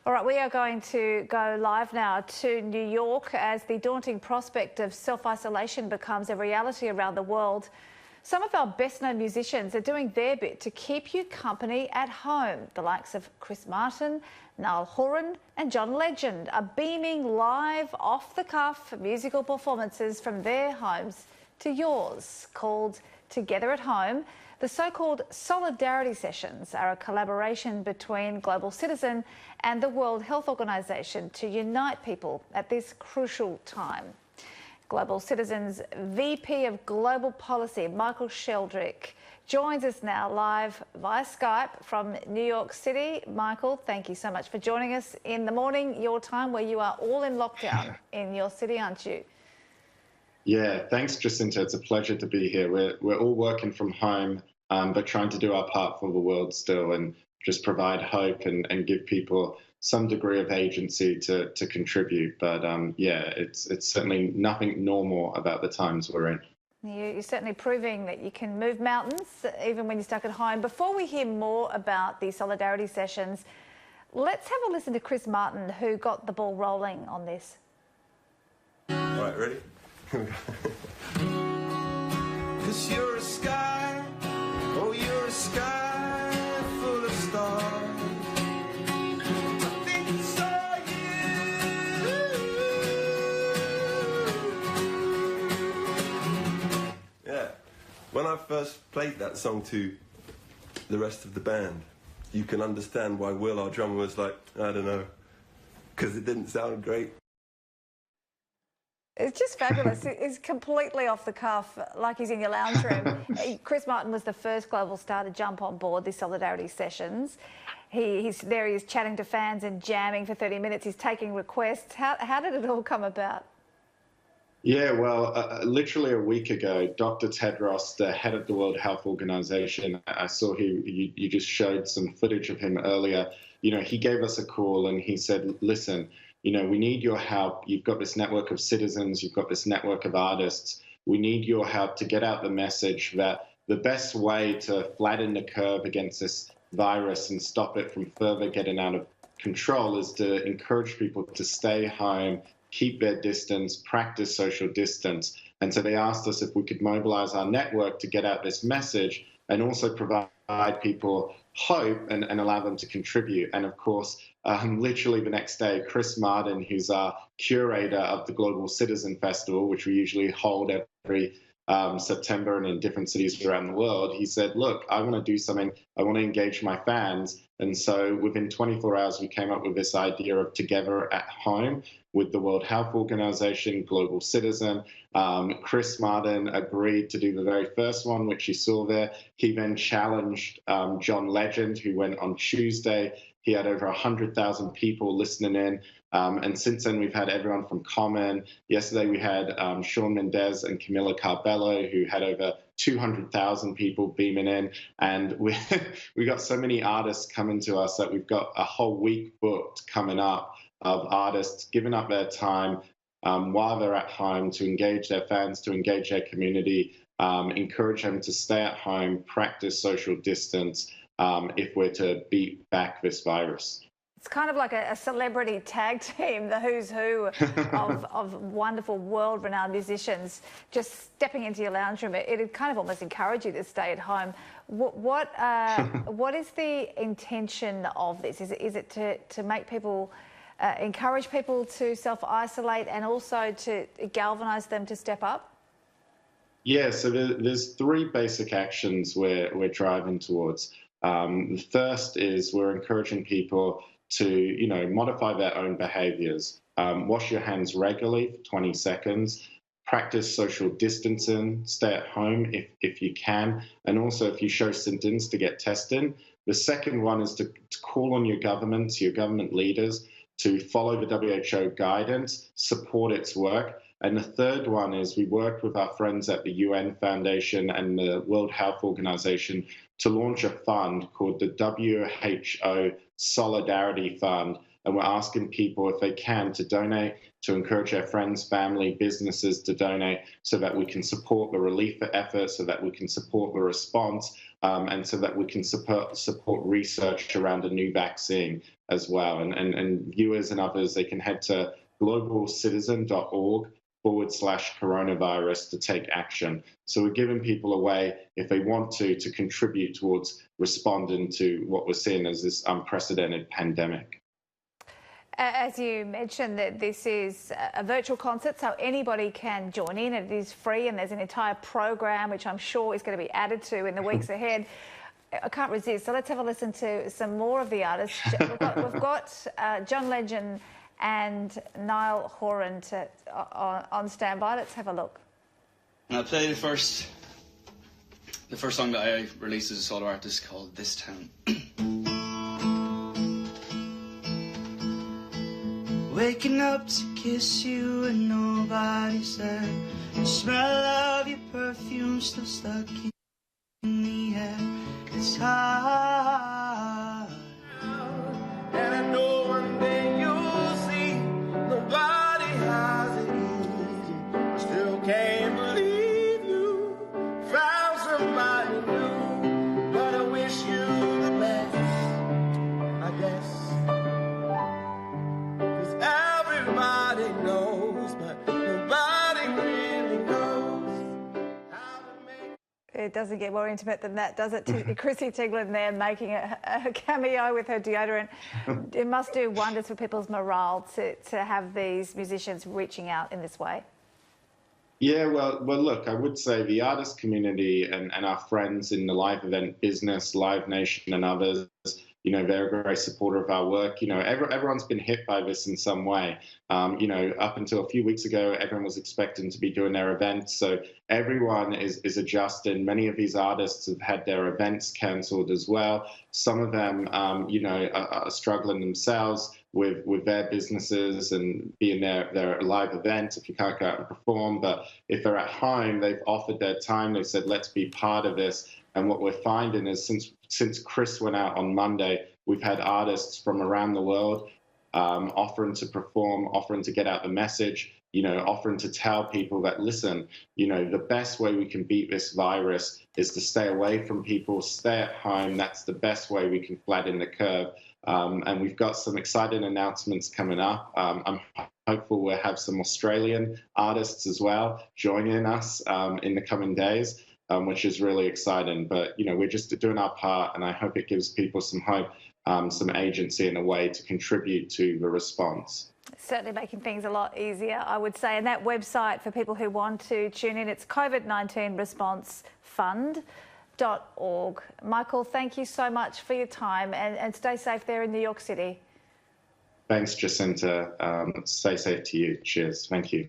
All right, we are going to go live now to New York as the daunting prospect of self-isolation becomes a reality around the world. Some of our best-known musicians are doing their bit to keep you company at home. The likes of Chris Martin, Niall Horan and John Legend are beaming live off-the-cuff musical performances from their homes to yours, called Together at Home. The so-called Solidarity Sessions are a collaboration between Global Citizen and the World Health Organization to unite people at this crucial time. Global Citizen's VP of Global Policy, Michael Sheldrick, joins us now live via Skype from New York City. Michael, thank you so much for joining us in the morning, your time, where you are all in lockdown in your city, aren't you? Yeah, thanks, Jacinta. It's a pleasure to be here. We're all working from home, but trying to do our part for the world still and just provide hope and give people some degree of agency to contribute. But yeah, it's certainly nothing normal about the times we're in. You're certainly proving that you can move mountains even when you're stuck at home. Before we hear more about the Solidarity Sessions, let's have a listen to Chris Martin, who got the ball rolling on this. All right, ready? 'Cause you're a sky, oh, you're a sky full of stars. I think I saw you. Yeah, when I first played that song to the rest of the band, you can understand why Will, our drummer, was like, I don't know, because it didn't sound great. It's just fabulous. It's completely off the cuff, like he's in your lounge room. Chris Martin was the first global star to jump on board the Solidarity Sessions. He's there, he is chatting to fans and jamming for 30 minutes. He's taking requests. How did it all come about? Yeah, well, literally a week ago, Dr. Tedros, the head of the World Health Organization, I saw you just showed some footage of him earlier. You know, he gave us a call and he said, listen, you know, we need your help. You've got this network of citizens. You've got this network of artists. We need your help to get out the message that the best way to flatten the curve against this virus and stop it from further getting out of control is to encourage people to stay home, keep their distance, practice social distance. And so they asked us if we could mobilize our network to get out this message and also provide people hope and allow them to contribute. And of course, literally the next day, Chris Martin, who's our curator of the Global Citizen Festival, which we usually hold every September and in different cities around the world, he said, look, I want to do something. I want to engage my fans. And so within 24 hours, we came up with this idea of Together at Home with the World Health Organization, Global Citizen. Chris Martin agreed to do the very first one, which you saw there. He then challenged John Legend, who went on Tuesday. He had over 100,000 people listening in. And since then, we've had everyone from Common. Yesterday, we had Shawn Mendes and Camila Cabello, who had over 200,000 people beaming in. And we got so many artists coming to us that we've got a whole week booked coming up of artists giving up their time while they're at home to engage their fans, to engage their community, encourage them to stay at home, practice social distance if we're to beat back this virus. It's kind of like a celebrity tag team, the who's who of wonderful world-renowned musicians just stepping into your lounge room. It'd kind of almost encourage you to stay at home. What is the intention of this? Is it to make people, encourage people to self-isolate and also to galvanise them to step up? Yeah, so there's three basic actions we're driving towards. The first is we're encouraging people to, you know, modify their own behaviors. Wash your hands regularly for 20 seconds. Practice social distancing. Stay at home if you can. And also, if you show symptoms, to get tested. The second one is to call on your governments, your government leaders, to follow the WHO guidance, support its work. And the third one is we worked with our friends at the UN Foundation and the World Health Organization to launch a fund called the WHO Solidarity Fund. And we're asking people, if they can, to donate, to encourage their friends, family, businesses to donate so that we can support the relief efforts, so that we can support the response, and so that we can support research around a new vaccine as well. And viewers and others, they can head to globalcitizen.org/coronavirus to take action. So we're giving people a way, if they want to contribute towards responding to what we're seeing as this unprecedented pandemic. As you mentioned, that this is a virtual concert, so anybody can join in. It is free, and there's an entire program which I'm sure is going to be added to in the weeks ahead. I can't resist. So let's have a listen to some more of the artists. We've got John Legend and Niall Horan on standby. Let's have a look. And I'll play the first song that I released as a solo artist, called This Town. Waking up to kiss you and nobody's there. The smell of your perfume still stuck in the air. It's hard. And I know one day you'll see nobody has it easy. I still can't believe you found somebody new. But I wish you the best, I guess. Everybody knows, but nobody really knows how to make. It doesn't get more intimate than that, does it? Chrissy Teigen there making a cameo with her deodorant. It must do wonders for people's morale to have these musicians reaching out in this way. Yeah, well, look, I would say the artist community and our friends in the live event business, Live Nation and others, they're a great supporter of our work. Everyone's been hit by this in some way. Up until a few weeks ago, everyone was expecting to be doing their events. So everyone is adjusting. Many of these artists have had their events cancelled as well. Some of them, are struggling themselves with their businesses and being their live events if you can't go out and perform. But if they're at home, they've offered their time. They've said, let's be part of this. And what we're finding is since Chris went out on Monday, we've had artists from around the world offering to perform, offering to get out the message, offering to tell people that, listen, the best way we can beat this virus is to stay away from people, stay at home. That's the best way we can flatten the curve. And we've got some exciting announcements coming up. I'm hopeful we'll have some Australian artists as well joining us in the coming days. Which is really exciting. But, we're just doing our part, and I hope it gives people some hope, some agency and a way to contribute to the response. Certainly making things a lot easier, I would say. And that website for people who want to tune in, it's COVID-19 Response Fund.org. Michael, thank you so much for your time, and stay safe there in New York City. Thanks, Jacinta. Stay safe to you. Cheers. Thank you.